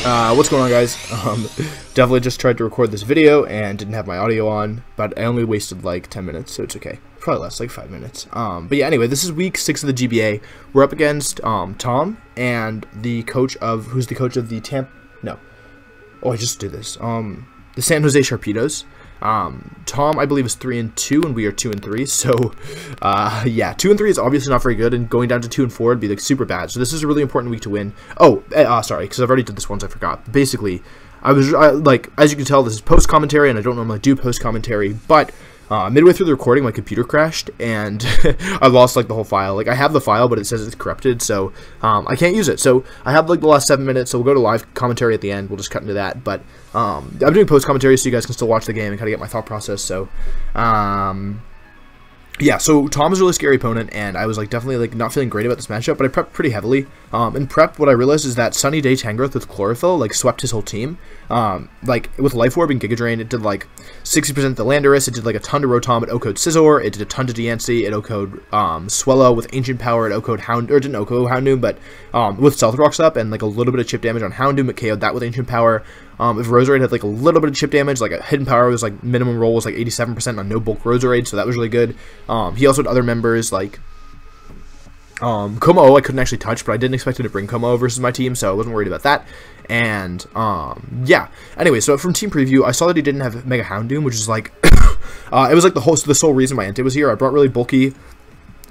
What's going on, guys? Definitely just tried to record this video and didn't have my audio on, but I only wasted like 10 minutes, so it's okay. Probably less, like 5 minutes. But yeah, anyway, this is week 6 of the GBA. We're up against Tom and who's the coach of the I just did this. The San Jose Sharpedos. Tom, I believe, is 3-2, and we are 2-3. So, yeah, 2-3 is obviously not very good, and going down to 2-4 would be like super bad. So this is a really important week to win. Oh, sorry, because I've already did this once. I forgot. Basically, like, as you can tell, this is post commentary, and I don't normally do post commentary, but midway through the recording, my computer crashed, and I lost like the whole file. Like, I have the file, but it says it's corrupted, so I can't use it. So I have like the last 7 minutes, so we'll go to live commentary at the end. We'll just cut into that, but I'm doing post commentary so you guys can still watch the game and kind of get my thought process. So yeah, so Tom is a really scary opponent, and I was like definitely like not feeling great about this matchup, but I prepped pretty heavily. In prep, what I realized is that Sunny Day Tangrowth with Chlorophyll like swept his whole team. Like with Life Orb and Giga Drain, it did like 60% to Landorus, it did like a ton to Rotom, it O-code Scizor, it did a ton to Diancie, it O-code Swellow with Ancient Power, it O-code didn't O-code Houndoom, but with Stealth Rocks up and like a little bit of chip damage on Houndoom, it KO'd that with Ancient Power. If Roserade had like a little bit of chip damage, like a Hidden Power was like minimum roll was like 87% on no bulk Roserade, so that was really good. He also had other members like Como I couldn't actually touch, but I didn't expect him to bring Como versus my team, so I wasn't worried about that. And yeah. Anyway, so from team preview, I saw that he didn't have Mega Houndoom, which is like it was like the sole reason my Entei was here. I brought really bulky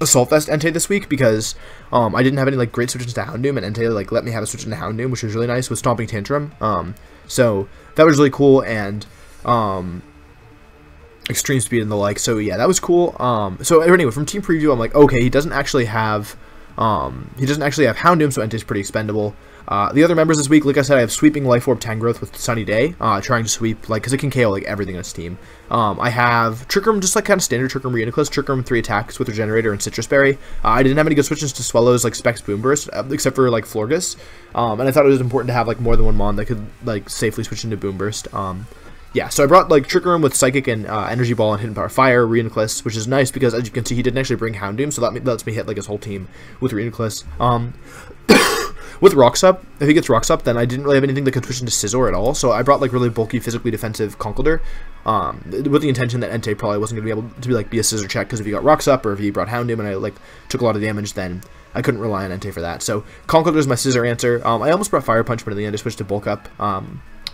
Assault Vest Entei this week because I didn't have any like great switches to Houndoom, and Entei like let me have a switch into Houndoom, which was really nice with Stomping Tantrum. So that was really cool, and extreme speed and the like. So yeah, that was cool. So anyway, from team preview, I'm like, okay, he doesn't actually have Houndoom, so Entei's pretty expendable. The other members this week, like I said, I have Sweeping Life Orb Tangrowth with Sunny Day, trying to sweep, like, because it can KO, like, everything on its team. I have Trick Room, just, like, kind of standard Trick Room Reuniclus, Trick Room 3 attacks with Regenerator and Citrus Berry. I didn't have any good switches to Swellows, like, Specs Boomburst, except for, like, Florges. And I thought it was important to have, like, more than one Mon that could, like, safely switch into Boomburst. Yeah, so I brought, like, Trick Room with Psychic and Energy Ball and Hidden Power Fire, Reuniclus, which is nice because, as you can see, he didn't actually bring Houndoom, so that lets me hit, like, his whole team with Reuniclus. With Rocks Up, if he gets Rocks Up, then I didn't really have anything that could switch into Scizor at all, so I brought, like, really bulky, physically defensive Conkeldurr, with the intention that Entei probably wasn't going to be able to be a Scizor check, because if he got Rocks Up, or if he brought Houndoom and I, like, took a lot of damage, then I couldn't rely on Entei for that. So Conkeldurr is my Scizor answer. I almost brought Fire Punch, but in the end I switched to Bulk Up.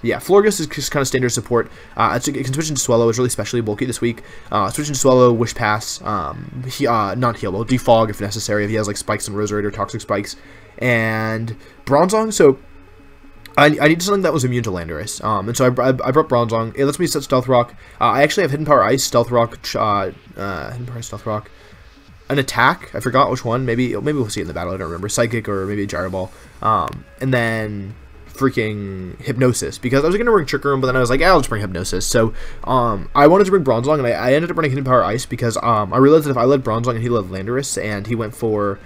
Yeah, Florges is just kind of standard support. It can switch into Swellow. It's really specially bulky this week. Switch into Swellow, Wish Pass, not Heal, Defog if necessary, if he has like Spikes and Roserade or Toxic Spikes. And Bronzong, so I needed something that was immune to Landorus. And so I brought Bronzong. It lets me set Stealth Rock. I actually have Hidden Power Ice, Stealth Rock, Hidden Power Stealth Rock, an attack. I forgot which one. Maybe we'll see it in the battle. I don't remember. Psychic or maybe Gyro Ball. And then freaking Hypnosis, because I was going to bring Trick Room, but then I was like, yeah, I'll just bring Hypnosis. So I wanted to bring Bronzong, and I ended up running Hidden Power Ice because I realized that if I led Bronzong and he led Landorus, and he went for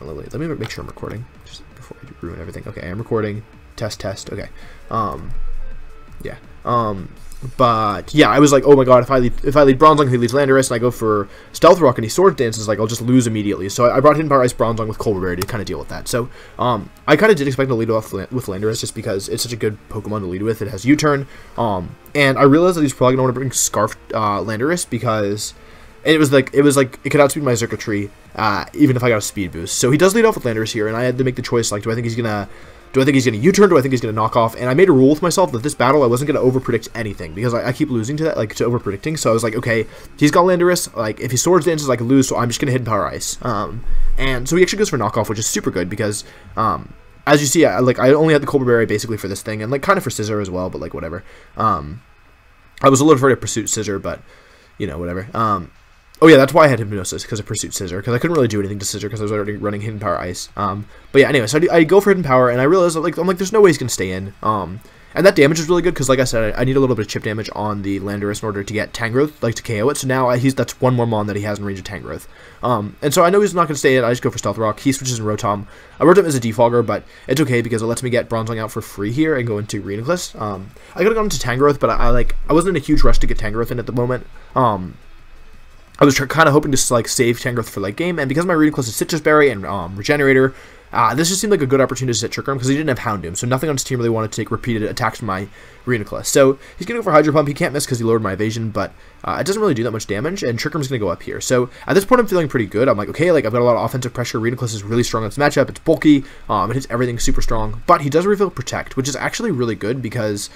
let me make sure I'm recording just before I ruin everything. Okay, I'm recording. Test. Okay. Yeah. But yeah, I was like, oh my god, if I lead Bronzong and he leads Landorus, and I go for Stealth Rock and he Sword Dances, like, I'll just lose immediately. So I brought Hidden Power Ice Bronzong with Colbur Berry to kind of deal with that. So I kind of did expect to lead off with Landorus just because it's such a good Pokemon to lead with. It has U-Turn, and I realized that he's probably gonna want to bring Scarf Landorus because it was like it could outspeed my Xurkitree even if I got a speed boost. So he does lead off with Landorus here, and I had to make the choice, like, do I think he's gonna U-turn? Do I think he's going to knock off? And I made a rule with myself that this battle I wasn't going to over-predict anything, because I keep losing to that, like, to over-predicting. So I was like, okay, he's got Landorus, like, if he Swords Dances, I could lose, so I'm just going to Hidden Power Ice. And so he actually goes for knockoff, which is super good, because, as you see, I only had the Colbur Berry basically for this thing, and, like, kind of for Scizor as well, but, like, whatever. I was a little afraid of Pursuit Scizor, but, you know, whatever. Oh yeah, that's why I had Hypnosis, because of Pursuit Scizor, because I couldn't really do anything to Scizor because I was already running Hidden Power Ice. But yeah, anyway, so I go for Hidden Power, and I realized that, like, I'm like, there's no way he's gonna stay in. And that damage is really good because, like I said, I need a little bit of chip damage on the Landorus in order to get Tangrowth, like, to KO it. So now that's one more Mon that he has in range of Tangrowth. And so I know he's not gonna stay in. I just go for Stealth Rock. He switches in Rotom. Rotom is a defogger, but it's okay because it lets me get Bronzong out for free here and go into Reuniclus. I could have gone into Tangrowth, but I wasn't in a huge rush to get Tangrowth in at the moment. I was kind of hoping to, like, save Tangrowth for late game, and because my Reuniclus is Citrus Berry and Regenerator, This just seemed like a good opportunity to set Trick Room because he didn't have Houndoom, so nothing on his team really wanted to take repeated attacks from my Reuniclus. So he's going to go for Hydro Pump. He can't miss because he lowered my evasion, but it doesn't really do that much damage, and Trick Room's going to go up here. So at this point, I'm feeling pretty good. I'm like, okay, like I've got a lot of offensive pressure. Reuniclus is really strong in this matchup. It's bulky. It hits everything super strong, but he does reveal Protect, which is actually really good because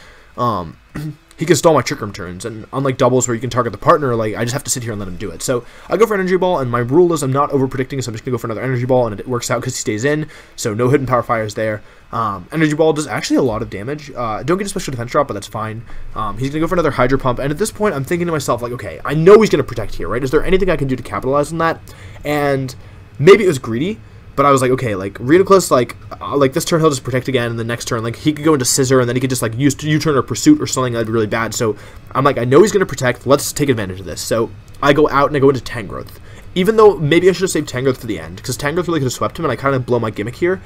he can stall my Trick Room turns, and unlike doubles where you can target the partner, like I just have to sit here and let him do it. So I go for Energy Ball, and my rule is I'm not over predicting, so I'm just gonna go for another Energy Ball, and it works out because he stays in, so no hidden power fires there. Energy Ball does actually a lot of damage. Don't get a special defense drop, but that's fine. He's gonna go for another Hydro Pump, and at this point I'm thinking to myself, like, okay, I know he's gonna protect here, right? Is there anything I can do to capitalize on that? And maybe it was greedy, but I was like, okay, like, Reuniclus, like this turn he'll just protect again, and the next turn, like, he could go into Scissor, and then he could just, like, use U-turn or Pursuit or something that'd be really bad, so I'm like, I know he's going to protect, let's take advantage of this, so I go out and I go into Tangrowth, even though maybe I should have saved Tangrowth for the end, because Tangrowth really could have swept him, and I kind of blow my gimmick here.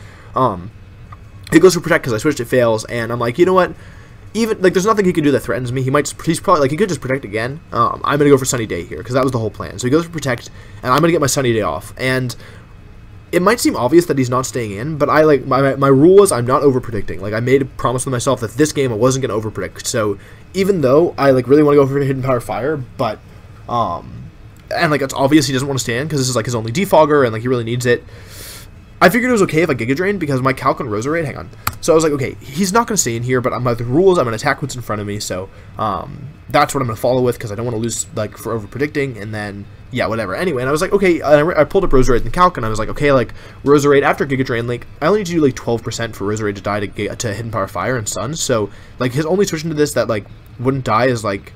He goes for Protect because I switched, it fails, and I'm like, you know what, even, like, there's nothing he can do that threatens me. He's probably, like, he could just Protect again. I'm going to go for Sunny Day here, because that was the whole plan, so he goes for Protect, and I'm going to get my Sunny Day off, and it might seem obvious that he's not staying in, but I like my rule is I'm not over predicting. Like I made a promise to myself that this game I wasn't gonna over predict. So even though I like really want to go for Hidden Power Fire, but and like it's obvious he doesn't want to stay in because this is like his only defogger and like he really needs it. I figured it was okay if I Giga Drain because my Calc on Roserade, hang on. So I was like, okay, he's not going to stay in here, but the rule is I'm going to attack what's in front of me, so that's what I'm going to follow with because I don't want to lose, like, for over-predicting, and then, yeah, whatever. Anyway, and I was like, okay, I pulled up Roserade and Calc, and I was like, okay, like, Roserade after Giga Drain, like, I only need to do, like, 12% for Roserade to die to Hidden Power Fire and Sun, so, like, his only switch into this that, like, wouldn't die is, like,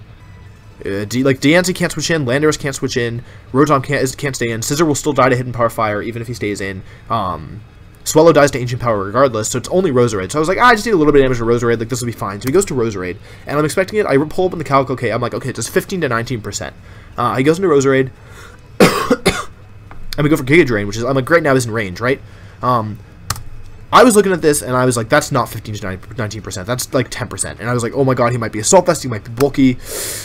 Diancie can't switch in, Landorus can't switch in, Rotom can't stay in, Scissor will still die to Hidden Power Fire even if he stays in, Swallow dies to Ancient Power regardless, so it's only Roserade. So I was like, I just need a little bit of damage to Roserade, like this will be fine. So he goes to Roserade, and I'm expecting it, I pull up in the calc, okay, I'm like, okay, it's 15 to 19%. He goes into Roserade, and we go for Giga Drain, which is, I'm like, great, now he's in range, right? I was looking at this, and I was like, that's not 15 to 19%, that's like 10%. And I was like, oh my god, he might be Assault Vest, he might be bulky,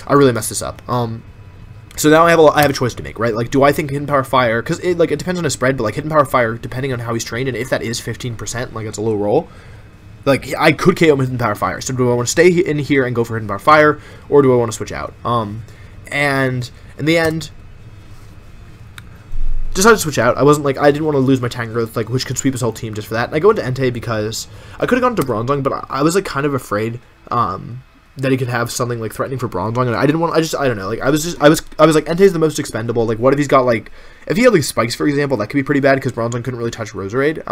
I really messed this up. So now I have a choice to make, right? Like, do I think Hidden Power Fire, because it depends on his spread, but like Hidden Power Fire, depending on how he's trained, and if that is 15%, like it's a low roll, like I could KO him with Hidden Power Fire. So do I want to stay in here and go for Hidden Power Fire, or do I want to switch out? And in the end, decided to switch out. I didn't want to lose my Tangrowth, like, which could sweep his whole team just for that. And I go into Entei because I could have gone into Bronzong, but I was like kind of afraid, that he could have something like threatening for Bronzong, and I don't know, like I was like, Entei's the most expendable, like what if he's got like, if he had like Spikes for example, that could be pretty bad because Bronzong couldn't really touch Roserade,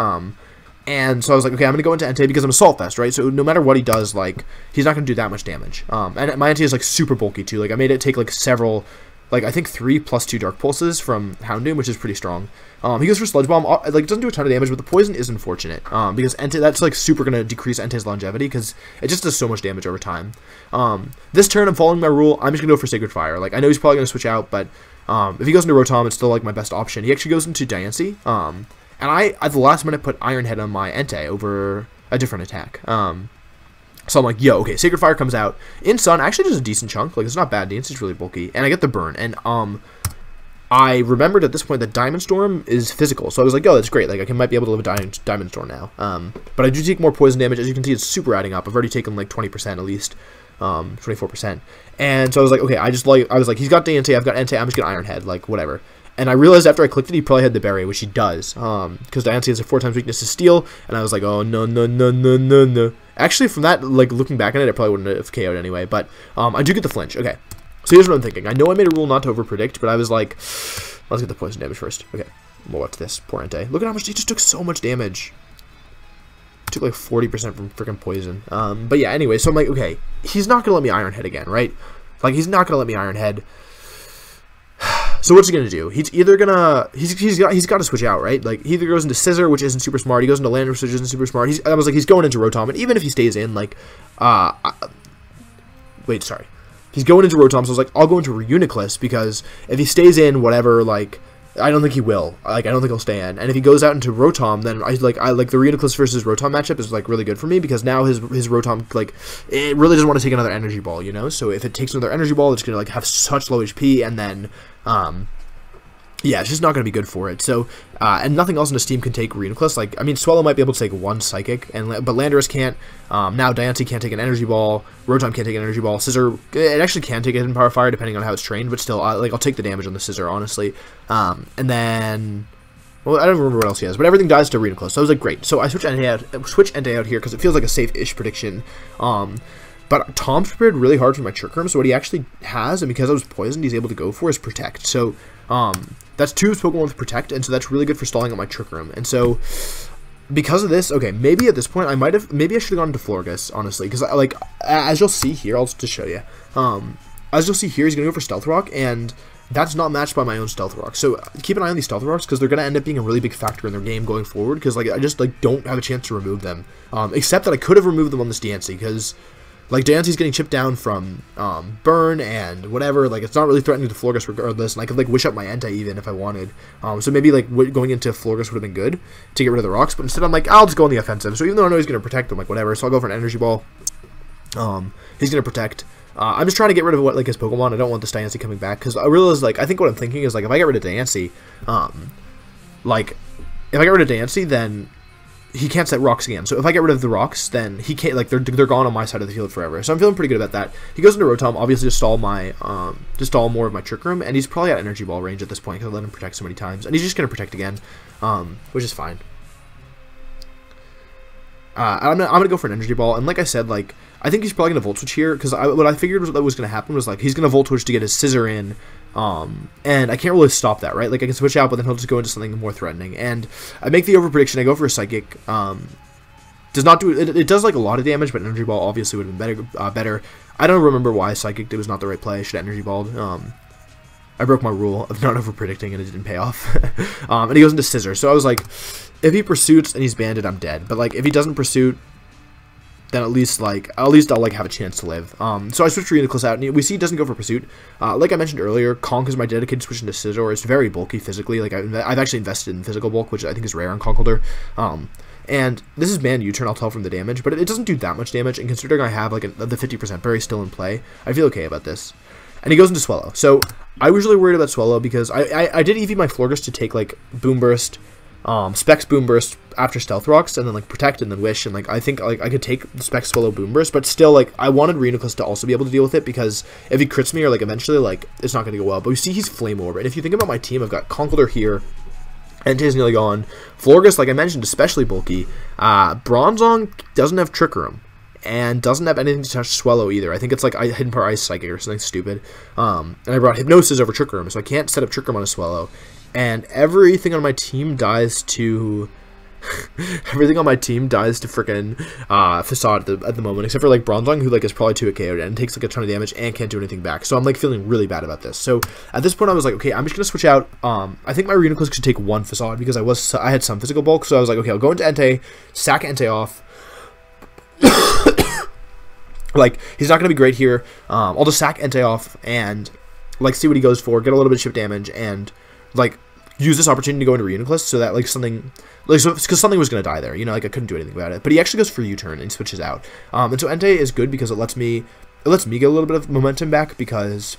and so I was like, okay, I'm gonna go into Entei because I'm Assault Vest, right, so no matter what he does, like, he's not gonna do that much damage, and my Entei is like super bulky too, like I made it take like several, like I think 3+2 Dark Pulses from Houndoom, which is pretty strong. He goes for Sludge Bomb, like it doesn't do a ton of damage, but the poison is unfortunate, because Entei, that's like super gonna decrease Entei's longevity, because it just does so much damage over time. This turn, I'm following my rule, I'm just gonna go for Sacred Fire, like I know he's probably gonna switch out, but if he goes into Rotom, it's still like my best option. He actually goes into Diancie, and I, at the last minute, put Iron Head on my Entei over a different attack. So I'm like, yo, okay, Sacred Fire comes out. In Sun, actually does a decent chunk. Like, it's not bad. Diancie's really bulky. And I get the burn. And I remembered at this point that Diamond Storm is physical. So I was like, yo, that's great. Like, I might be able to live a Diamond Storm now. But I do take more poison damage. As you can see, it's super adding up. I've already taken, like, 20% at least. 24%. And so I was like, okay, I was like, he's got Diancie, I've got Entei, I'm just gonna Iron Head. Like, whatever. And I realized after I clicked it, he probably had the berry, which he does, because Diancie has a 4 times weakness to Steel, and I was like, oh, no. Actually, from that, like, looking back on it, I probably wouldn't have KO'd anyway, but I do get the flinch. Okay, so here's what I'm thinking. I know I made a rule not to over-predict, but I was like, let's get the poison damage first. Okay, we'll watch this. Poor Entei. Look at how much, he just took so much damage. Took like 40% from freaking poison. But yeah, anyway, so I'm like, okay, he's not going to let me Iron Head again, right? Like, he's not going to let me Iron Head. So what's he gonna do? He's either gonna he's got to switch out, right? Like he either goes into Scissor, which isn't super smart. He goes into Landorus, which isn't super smart. I was like, he's going into Rotom, and even if he stays in, like, wait, sorry, he's going into Rotom. So I was like, I'll go into Reuniclus because if he stays in, whatever, like, I don't think he will. Like, I don't think he'll stay in. And if he goes out into Rotom, then I like the Reuniclus versus Rotom matchup is like really good for me because now his Rotom, like, it really doesn't want to take another energy ball, you know. So if it takes another energy ball, it's gonna like have such low HP, and then yeah, it's just not going to be good for it. So, and nothing else in this team can take Reuniclus. Like, I mean, Swallow might be able to take one Psychic, but Landorus can't. Now Diancie can't take an Energy Ball. Rotom can't take an Energy Ball. Scissor, it actually can take a Hidden Power Fire depending on how it's trained, but still, like, I'll take the damage on the Scissor, honestly. And then, well, I don't remember what else he has, but everything dies to Reuniclus. So I was like, great. So I switch Entei out here because it feels like a safe-ish prediction. But Tom's prepared really hard for my Trick Room, so what he actually has, and because I was poisoned, he's able to go for is Protect. So, that's 2 Pokemon with Protect, and so that's really good for stalling out my Trick Room. And so, because of this, okay, maybe at this point, maybe I should have gone into Florges, honestly, because, like, as you'll see here, I'll just show you. As you'll see here, he's going to go for Stealth Rock, and that's not matched by my own Stealth Rock. So, keep an eye on these Stealth Rocks, because they're going to end up being a really big factor in their game going forward, because, like, I just, like, don't have a chance to remove them. Except that I could have removed them on this Diancie, because like, Diancie's getting chipped down from Burn and whatever. Like, it's not really threatening to Florges regardless. And I could, like, wish up my Entei even if I wanted. So maybe, like, going into Florges would have been good to get rid of the rocks. But instead, I'm like, I'll just go on the offensive. So even though I know he's going to protect them, like, whatever. So I'll go for an Energy Ball. He's going to protect. I'm just trying to get rid of, like, his Pokemon. I don't want this Diancie coming back. Because I realize, like, I think what I'm thinking is, like, if I get rid of Diancie, like, if I get rid of Diancie, then he can't set rocks again. So if I get rid of the rocks, then he can't, like, they're gone on my side of the field forever. So I'm feeling pretty good about that. He goes into Rotom, obviously to stall my, to stall more of my Trick Room, and he's probably at Energy Ball range at this point because I let him protect so many times. And he's just going to protect again, which is fine. I'm gonna go for an Energy Ball, and like I said, like, I think he's probably gonna Volt Switch here, because what I figured was gonna happen was, like, he's gonna Volt Switch to get his Scissor in, and I can't really stop that, right? Like, I can switch out, but then he'll just go into something more threatening, and I make the over prediction. I go for a Psychic. Does not do it. It does, like, a lot of damage, but Energy Ball obviously would have been better. I don't remember why Psychic was not the right play. I should have Energy Balled. I broke my rule of not over predicting, and it didn't pay off. And he goes into Scissor. So I was like, if he pursuits and he's banded, I'm dead. But, like, if he doesn't pursuit, then at least I'll like have a chance to live. So I switched Reuniclus out, and we see he doesn't go for pursuit. Like I mentioned earlier, Conk is my dedicated switch into Scizor. It's very bulky physically. Like, I've actually invested in physical bulk, which I think is rare on Conkeldurr. And this is banned U-turn, I'll tell from the damage, but it doesn't do that much damage, and considering I have, like, the 50% berry still in play, I feel okay about this. And he goes into Swallow. So I was really worried about Swallow because I did EV my Florges to take, like, Boom Burst, Specs Boom Burst after Stealth Rocks, and then, like, Protect and then Wish, and, like, I think, like, I could take the Specs Swallow Boom Burst, but still, like, I wanted Reuniclus to also be able to deal with it, because if he crits me, or, like, eventually, like, it's not going to go well. But we see he's Flame Orb, and if you think about my team, I've got Conkeldurr here, Entei's nearly gone, Florges, like I mentioned, especially bulky, Bronzong doesn't have Trick Room, and doesn't have anything to touch Swallow either. I think it's like Hidden Power Ice Psychic or something stupid. And I brought Hypnosis over Trick Room, so I can't set up Trick Room on a Swallow. And everything on my team dies to everything on my team dies to frickin' Facade at the moment, except for, like, Bronzong, who, like, is probably 2 KO'd and takes, like, a ton of damage and can't do anything back. So I'm, like, feeling really bad about this. So at this point I was like, okay, I'm just gonna switch out. I think my Reuniclus could take 1 Facade because I had some physical bulk, so I was like, okay, I'll go into Entei, sack Entei off. Like, he's not going to be great here. I'll just sack Entei off and, like, see what he goes for, get a little bit of chip damage, and, like, use this opportunity to go into Reuniclus so that, like, something, like, so, because something was going to die there, you know, like, I couldn't do anything about it. But he actually goes for U-turn and he switches out. And so Entei is good because it lets me get a little bit of momentum back, because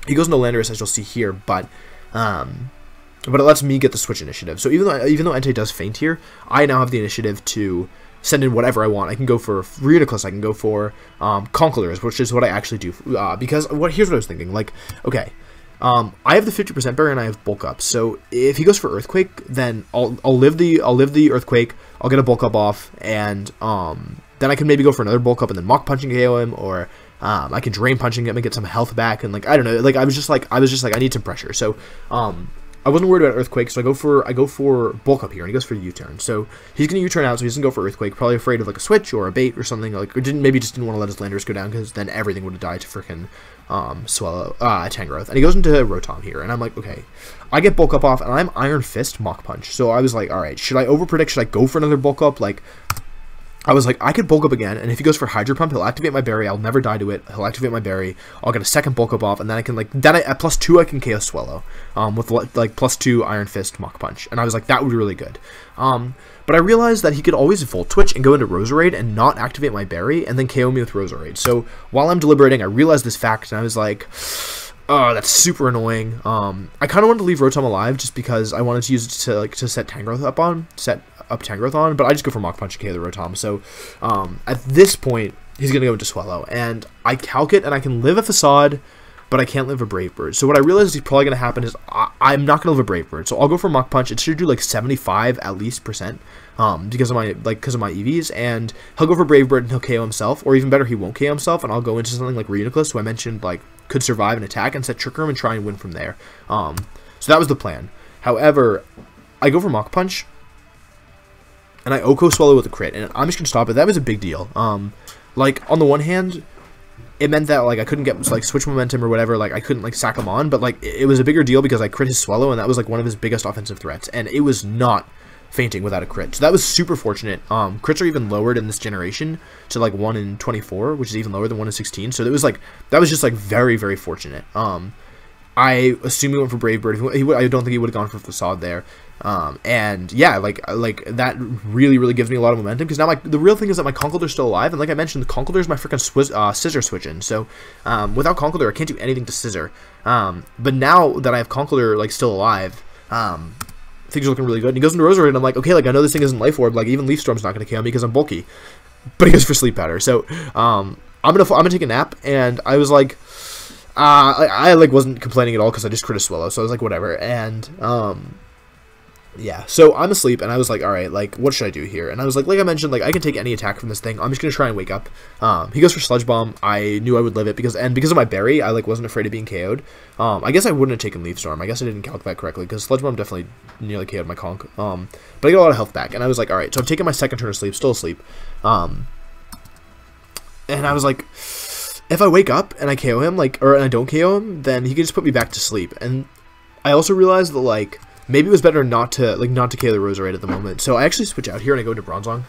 he goes into Landorus, as you'll see here, but it lets me get the switch initiative. So even though Entei does faint here, I now have the initiative to send in whatever I want. I can go for Reuniclus, I can go for Conkeldurr, which is what I actually do, because here's what I was thinking, like, okay, I have the 50% berry and I have bulk up, so if he goes for Earthquake, then I'll live the Earthquake, I'll get a bulk up off, and then I can maybe go for another bulk up and then Mach Punching KO him, or I can Drain Punching him and get some health back, and, like, I don't know, like, I was just like I need some pressure, so I wasn't worried about Earthquake, so I go for Bulk Up here, and he goes for U-turn. So he's going to U-turn out, so he doesn't go for Earthquake, probably afraid of, like, a Switch or a Bait or something, like, or maybe just didn't want to let his Landorus go down, because then everything would have died to frickin' Tangrowth. And he goes into Rotom here, and I'm like, okay, I get Bulk Up off, and I'm Iron Fist Mach Punch. So I was like, alright, should I overpredict? Should I go for another Bulk Up? Like, I was like, I could Bulk Up again, and if he goes for Hydro Pump, he'll activate my berry, I'll never die to it, he'll activate my berry, I'll get a second Bulk Up off, and then I can, like, at +2 I can KO Swallow, with, like, +2 Iron Fist Mach Punch, and I was like, that would be really good. But I realized that he could always Volt Switch and go into Roserade and not activate my berry, and then KO me with Roserade. So while I'm deliberating, I realized this fact, and I was like, Oh, that's super annoying. I kind of wanted to leave Rotom alive just because I wanted to use it to set Tangrowth up on, but I just go for Mach Punch and KO the Rotom. So at this point, he's gonna go into Swallow, and I calc it, and I can live a Facade, but I can't live a Brave Bird. So what I realized is probably gonna happen is I'm not gonna live a Brave Bird. So I'll go for Mach Punch. It should do like 75 at least %, because of my EVs, and he'll go for Brave Bird and he'll KO himself, or even better, he won't KO himself, and I'll go into something like Reuniclus, who I mentioned like could survive an attack and set Trick Room and try and win from there. So that was the plan. However, I go for Mach Punch, and I Oko Swallow with a crit, and I'm just gonna stop it. That was a big deal. Like on the one hand, it meant that like I couldn't get like switch momentum or whatever, like I couldn't like sack him on, but like it was a bigger deal because I crit his Swallow, and that was like one of his biggest offensive threats, and it was not fainting without a crit. So that was super fortunate. Crits are even lowered in this generation to like 1 in 24, which is even lower than 1 in 16. So it was like that was just like very, very fortunate. I assume he went for Brave Bird. I don't think he would have gone for Facade there. And yeah, like that really, really gives me a lot of momentum, because now the real thing is that my Conkeldurr's still alive, and like I mentioned, the Conkeldurr's my freaking Scissor switch in. So without Conkeldurr, I can't do anything to Scissor. But now that I have Conkeldurr like still alive, things are looking really good. And he goes into Roserade, and I'm like, okay, like I know this thing isn't Life Orb, like even Leaf Storm's not going to KO me because I'm bulky, but he goes for Sleep Powder. So I'm gonna take a nap, and I was like, I like wasn't complaining at all because I just crit a Swallow, so I was like, whatever. And yeah, so I'm asleep, and I was like, all right, like what should I do here? And I was like I mentioned, like I can take any attack from this thing. I'm just gonna try and wake up. He goes for Sludge Bomb. I knew I would live it because of my berry, I like wasn't afraid of being KO'd. I guess I wouldn't have taken Leaf Storm. I guess I didn't calculate that correctly because Sludge Bomb definitely nearly KO'd my Conk. But I get a lot of health back, and I was like, all right, so I'm taking my second turn of sleep, still asleep. And I was like, if I wake up and I KO him, and I don't KO him, then he can just put me back to sleep. And I also realized that like maybe it was better not to KO the Roserade at the moment. So I actually switch out here and I go into Bronzong.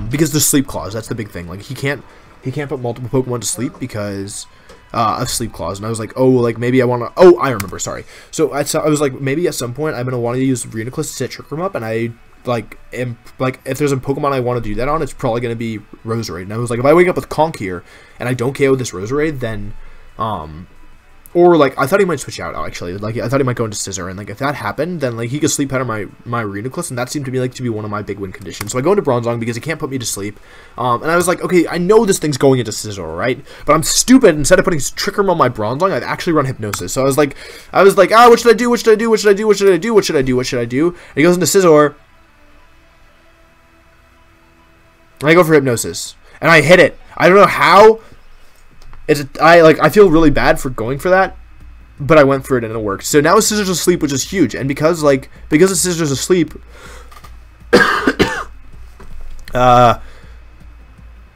Because the Sleep Claws, that's the big thing. Like he can't put multiple Pokemon to sleep because of Sleep Claws. And I was like, oh, like maybe I want to. Oh, I remember. Sorry. So I was like, maybe at some point I'm gonna want to use Reuniclus to set Trick Room up, and I if there's a Pokemon I want to do that on, it's probably gonna be Roserade. And I was like, if I wake up with Conk here and I don't KO this Roserade, then or like I thought he might switch out actually. Like I thought he might go into Scissor, and like if that happened, then like he could Sleep Powder my Reuniclus, and that seemed to me like to be one of my big win conditions. So I go into Bronzong because he can't put me to sleep. And I was like, okay, I know this thing's going into Scissor, right? But I'm stupid. Instead of putting Trick Room on my Bronzong, I've actually run Hypnosis. So I was like, what should I do? What should I do? What should I do? What should I do? What should I do? What should I do? And he goes into Scissor, and I go for Hypnosis, and I hit it. I don't know how. I feel really bad for going for that, but I went for it and it worked. So now Scissors asleep, which is huge, and because the Scissors asleep, I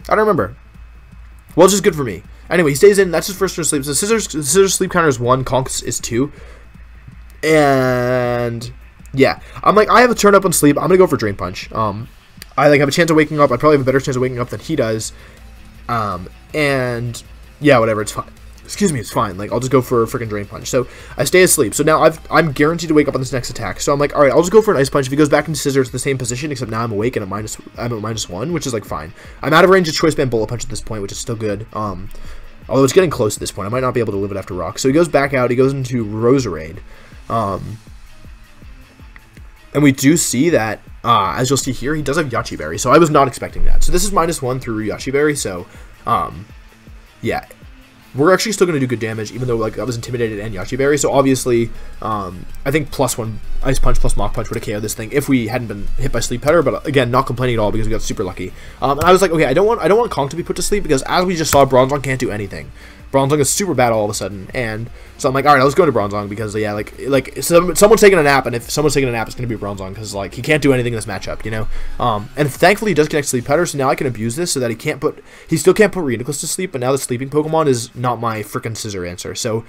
don't remember. Well, it's just good for me. Anyway, he stays in. That's his first turn of sleep. So Scissors sleep counter is 1, Conks is 2, and yeah, I'm like, I have a turn up on sleep. I'm gonna go for Drain Punch. I like have a chance of waking up. I probably have a better chance of waking up than he does. And yeah, whatever, it's fine. Excuse me, it's fine. Like, I'll just go for a freaking Drain Punch. So I stay asleep. So now I'm guaranteed to wake up on this next attack. So I'm like, all right, I'll just go for an Ice Punch. If he goes back into Scissor, it's the same position, except now I'm awake and I'm at -1, which is like fine. I'm out of range of Choice Band Bullet Punch at this point, which is still good. Although it's getting close at this point. I might not be able to live it after Rock. So he goes back out. He goes into Roserade. And we do see that, as you'll see here, he does have Yachi Berry. So I was not expecting that. So this is -1 through Yachi Berry. So, yeah, we're actually still going to do good damage, even though like I was Intimidated and Yachi Berry. So obviously, I think +1 Ice Punch plus Mach Punch would have KO'd this thing if we hadn't been hit by Sleep Powder. But again, not complaining at all because we got super lucky. And I was like, okay, I don't want Conk to be put to sleep because as we just saw, Bronzong can't do anything. Bronzong is super bad all of a sudden, and so I'm like, all right, let's go to Bronzong because yeah, like someone's taking a nap, and if someone's taking a nap, it's gonna be Bronzong because like he can't do anything in this matchup, you know. And thankfully he does connect Sleep Powder, so now I can abuse this so that he still can't put Reuniclus to sleep, but now the sleeping Pokemon is not my freaking Scissor answer. So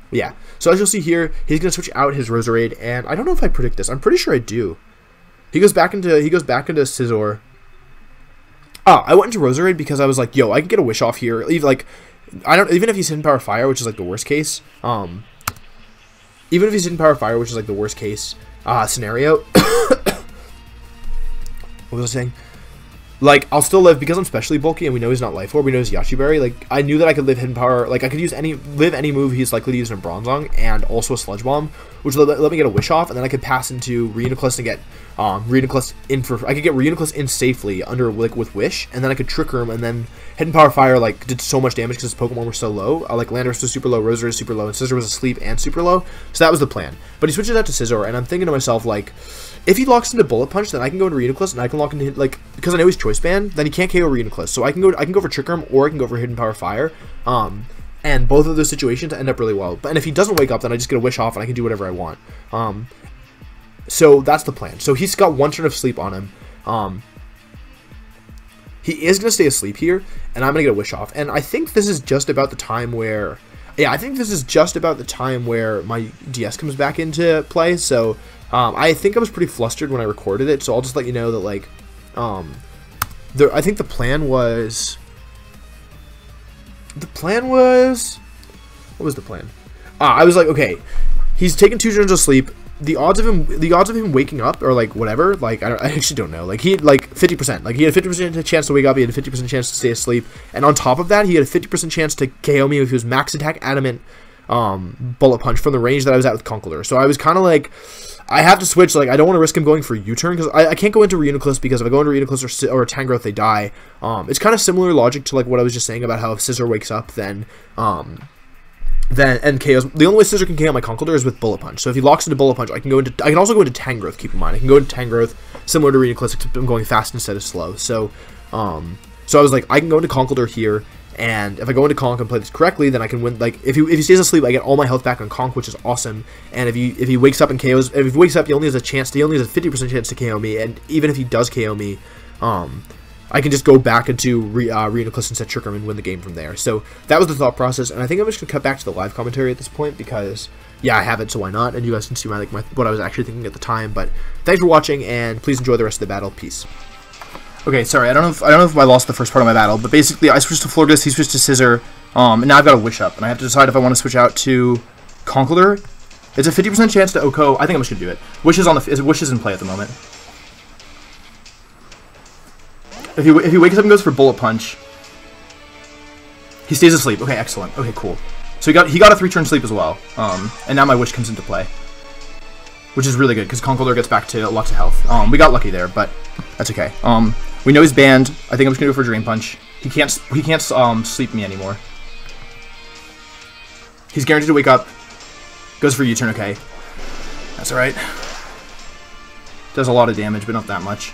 yeah, so as you'll see here, he's gonna switch out his Roserade, and I don't know if I predict this. I'm pretty sure I do. He goes back into Scissor. I went into Roserade because I was like, yo, I can get a Wish off here. Even if he's Hidden Power Fire, which is like the worst case. Even if he's Hidden Power Fire, which is like the worst case scenario. What was I saying? like, I'll still live, because I'm specially bulky and we know he's not Life Orb, we know he's Yachiberry, like, I knew that I could live Hidden Power, like, I could use any move he's likely to use in a Bronzong, and also a Sludge Bomb, which would let me get a Wish off, and then I could pass into Reuniclus and get, Reuniclus in for, I could get Reuniclus in safely under, like, with Wish, and then I could Trick Room, and then Hidden Power Fire, like, did so much damage because his Pokemon were so low, like, Landorus was super low, Roser was super low, and Scizor was asleep and super low, so that was the plan. But he switches out to Scizor, and I'm thinking to myself, like, if he locks into Bullet Punch, then I can go into Reuniclus, and I can lock into, like, because I know he's Choice Band, then he can't KO Reuniclus, so I can go for Trick Room, or I can go for Hidden Power Fire, and both of those situations end up really well. And if he doesn't wake up, then I just get a Wish off, and I can do whatever I want. So that's the plan. So he's got one turn of sleep on him. He is going to stay asleep here, and I'm going to get a Wish off. And I think this is just about the time where... Yeah, I think this is just about the time where my DS comes back into play, so... I think I was pretty flustered when I recorded it, so I'll just let you know that, like, I think the plan was... what was the plan? I was like, okay, he's taken 2 turns of sleep. The odds of him waking up, or, like, whatever, like, I actually don't know. Like, he had, like, 50%. Like, he had a 50% chance to wake up, he had a 50% chance to stay asleep, and on top of that, he had a 50% chance to KO me if he was Max Attack Adamant, Bullet Punch from the range that I was at with Conkeldurr. So I was kind of like... I have to switch, like, I don't want to risk him going for U-turn, because I can't go into Reuniclus, because if I go into Reuniclus or Tangrowth, they die. It's kind of similar logic to, like, what I was just saying about how if Scizor wakes up, then and KOs. The only way Scizor can KO my Conkeldurr is with Bullet Punch. So if he locks into Bullet Punch, I can also go into Tangrowth, keep in mind. I can go into Tangrowth, similar to Reuniclus, except I'm going fast instead of slow. So, so I was like, I can go into Conkeldurr here, and if I go into Conk and play this correctly, then I can win. Like, if he stays asleep, I get all my health back on Conk, which is awesome. And if he wakes up and KOs, if he wakes up, he only has a 50% chance to KO me. And even if he does KO me, I can just go back into Reuniclus and set Trick Room and win the game from there. So that was the thought process. And I think I'm just gonna cut back to the live commentary at this point, because yeah, I have it, so why not? And you guys can see my what I was actually thinking at the time. But thanks for watching, and please enjoy the rest of the battle. Peace. Okay, sorry, I don't know if I lost the first part of my battle, but basically I switched to Florges, he switched to Scizor, and now I've got a Wish up, and I have to decide if I want to switch out to Conkeldurr. It's a 50% chance to OHKO. I think I'm just gonna do it. Wish is in play at the moment. If he wakes up and goes for Bullet Punch, he stays asleep. Okay, excellent. Okay, cool. So he got a 3-turn sleep as well, and now my Wish comes into play, which is really good because Conkeldurr gets back to lots of health. We got lucky there, but that's okay. We know he's banned. I think I'm just gonna go for Drain Punch. He can't sleep me anymore. He's guaranteed to wake up. Goes for U-turn. Okay, that's all right. Does a lot of damage, but not that much.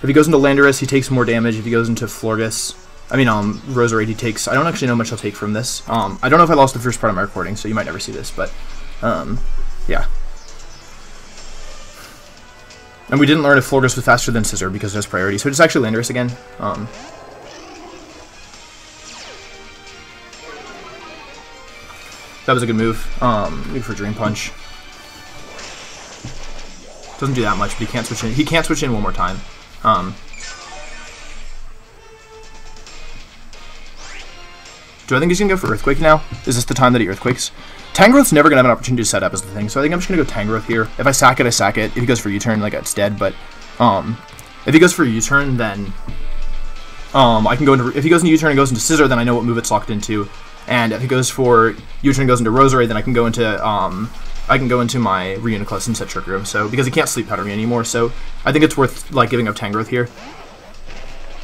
If he goes into Landorus, he takes more damage. If he goes into Florges, Roserade, he takes... I don't actually know how much he'll take from this. I don't know if I lost the first part of my recording, so you might never see this, but, yeah. And we didn't learn if Florges was faster than Scizor because it has priority, so it's actually Landorus again. That was a good move. Maybe for Drain Punch. Doesn't do that much, but he can't switch in. He can't switch in one more time. Do I think he's going to go for Earthquake now? Is this the time that he Earthquakes? Tangrowth's never going to have an opportunity to set up is the thing, so I think I'm just going to go Tangrowth here. If I sack it, I sack it. If he goes for U-turn, like, it's dead, but, if he goes for U-turn, then, I can go into, if he goes into U-turn and goes into Scizor, then I know what move it's locked into, and if he goes for U-turn and goes into Roserade, then I can go into, my Reuniclus and set Trick Room, so, because he can't Sleep Powder me anymore, so I think it's worth, like, giving up Tangrowth here.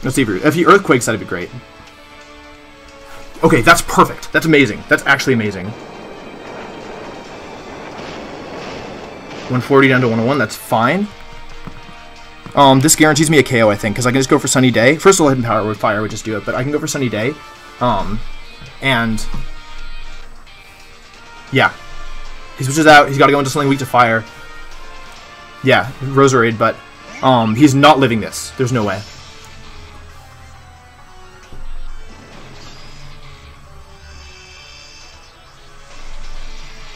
Let's see if he Earthquakes, that'd be great. Okay, that's perfect. That's amazing. That's actually amazing. 140 down to 101, that's fine. This guarantees me a KO, I think, because I can just go for Sunny Day. First of all, Hidden Power with Fire would just do it, but I can go for Sunny Day. And... yeah. He switches out, he's got to go into something weak to Fire. Yeah, Roserade, but he's not living this. There's no way.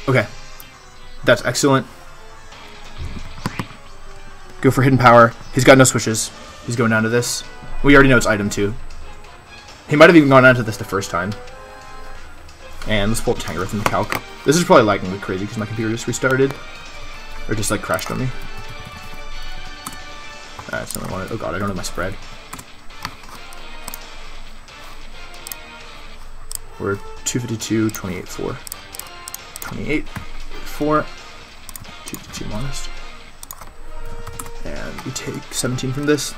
Okay. That's excellent. Go for Hidden Power. He's got no switches. He's going down to this. We already know it's item 2. He might have even gone down to this the first time. And let's pull up Tangrowth in the calc. This is probably lagging like crazy because my computer just restarted. Or just like crashed on me. That's the only one. Oh god, I don't know my spread. We're 252, 28, 4. 28, 4. 252 modest. And we take 17 from this.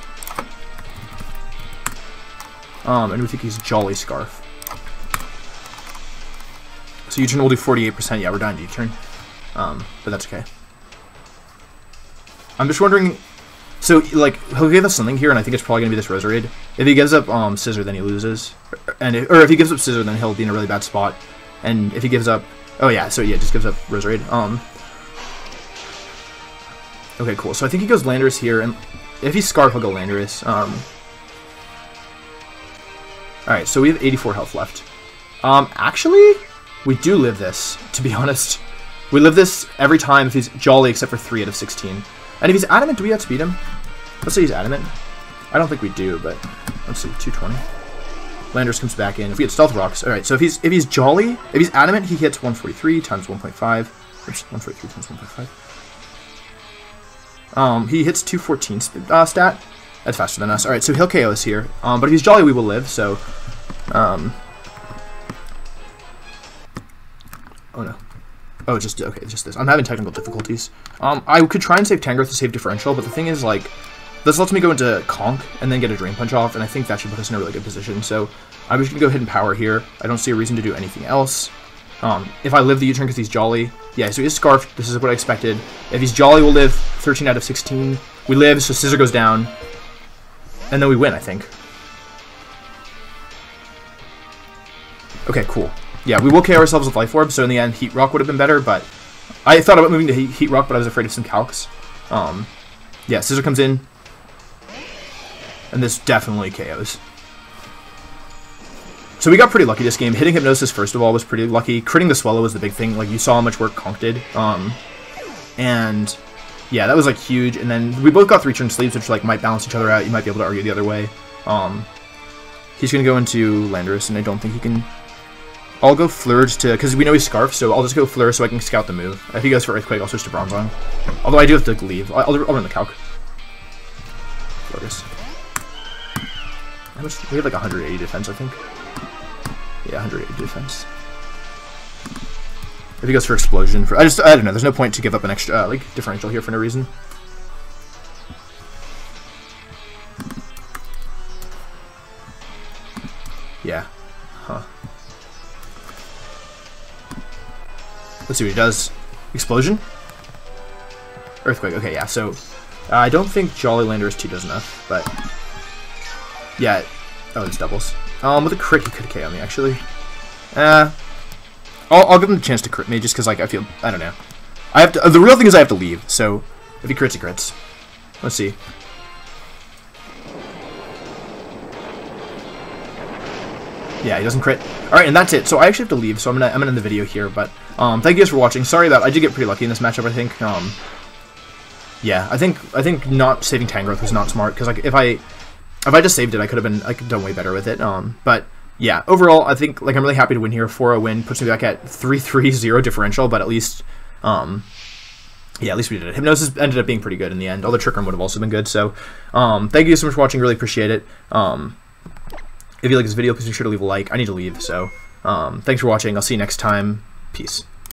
And we think he's Jolly Scarf. So U-turn will do 48%. Yeah, we're down to U-turn. But that's okay. I'm just wondering, so like he'll give us something here, and I think it's probably gonna be this Roserade. If he gives up Scissor, then he loses, or if he gives up Scissor, then he'll be in a really bad spot. And if he gives up, oh yeah, so yeah, just gives up Roserade. Okay, cool. So I think he goes Landorus here, and if he's Scarf, he'll go Landorus. All right, so we have 84 health left. Actually, we do live this. To be honest, we live this every time if he's Jolly, except for 3 out of 16. And if he's Adamant, do we outspeed him? Let's say he's Adamant. I don't think we do, but let's see, 220. Landorus comes back in. If we get Stealth Rocks, all right. So if he's Jolly, if he's Adamant, he hits 143 times 1.5. Or 143 times 1.5. He hits 214 stat. That's faster than us. All right, so he'll KO us here. But if he's Jolly, we will live. So, oh no. Oh, just okay, just this. I'm having technical difficulties. I could try and save Tangrowth to save differential, but the thing is, like, this lets me go into Conk and then get a Drain Punch off, and I think that should put us in a really good position. So I'm just gonna go Hidden Power here. I don't see a reason to do anything else. If I live the U-turn because he's Jolly, yeah. So he's Scarf. This is what I expected. If he's Jolly, we'll live 13 out of 16. We live, so Scissor goes down, and then we win, I think. Okay, cool. Yeah, we will KO ourselves with Life Orb, so in the end, Heat Rock would have been better, but I thought about moving to Heat Rock, but I was afraid of some calcs. Yeah, Scissor comes in, and this definitely KOs. So we got pretty lucky this game. Hitting Hypnosis, first of all, was pretty lucky. Critting the Swallow was the big thing. Like, you saw how much work Conk did. And yeah, that was, like, huge. And then we both got 3-turn sleeps, which, like, might balance each other out. You might be able to argue the other way. He's going to go into Landorus, and I don't think he can... I'll go Flourish to, because we know he's Scarf, so I'll just go Flourish so I can scout the move. If he goes for Earthquake, I'll switch to Bronzong. Although I do have to leave. I'll run the calc. Flourish. How much? We have like 180 defense, I think. Yeah, 180 defense. If he goes for Explosion, I don't know. There's no point to give up an extra like differential here for no reason. Yeah. Huh. Let's see what he does. Explosion? Earthquake. Okay, yeah, so I don't think Jolly Landorus 2 does enough, but yeah. Oh, it's doubles. With a crit, he could KO me, actually. I'll give him a chance to crit me, just because, like, I don't know. I have to, the real thing is I have to leave, so if he crits, he crits. Let's see. Yeah, he doesn't crit. Alright, and that's it. So I actually have to leave, so I'm gonna end the video here, but thank you guys for watching. Sorry that I did get pretty lucky in this matchup, I think. Yeah, I think not saving Tangrowth was not smart, because like if I just saved it, I could have done way better with it. But yeah, overall, I think like I'm really happy to win here. 4-0 win puts me back at 3-3-0 differential, but at least yeah, at least we did it. Hypnosis ended up being pretty good in the end. Although Trick Room would have also been good. So thank you so much for watching. Really appreciate it. If you like this video, please make sure to leave a like. I need to leave, so thanks for watching. I'll see you next time. Peace.